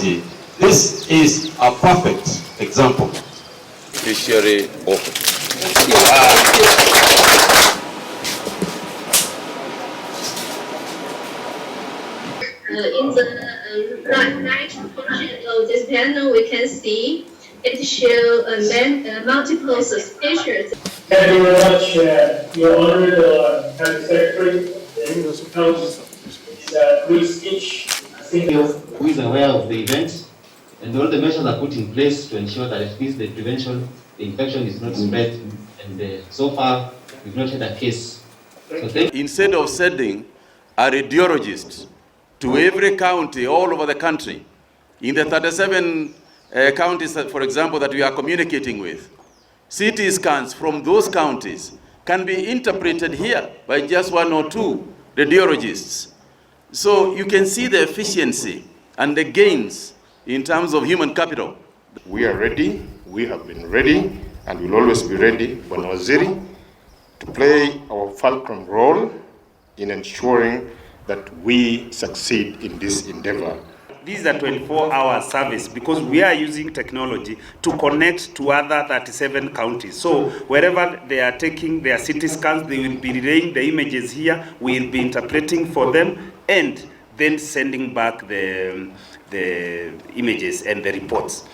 technology, this is a perfect example. Judiciary open. In the right portion of this panel, we can see it shows multiple suspicious. Thank you very much, Your Honor, the Cabinet Secretary. The Council is great speech. Who is aware of the event, and all the measures are put in place to ensure that at least the prevention, the infection is not spread, and so far we've not had a case. So instead of sending a radiologist to every county all over the country, in the 37 counties, for example, that we are communicating with, CT scans from those counties can be interpreted here by just 1 or 2 radiologists. So you can see the efficiency and the gains in terms of human capital. We are ready, we have been ready, and will always be ready, Bwana Waziri, to play our fulcrum role in ensuring that we succeed in this endeavor. This is a 24-hour service because we are using technology to connect to other 37 counties. So wherever they are taking their CT scans, they will be relaying the images here. We will be interpreting for them and then sending back the images and the reports.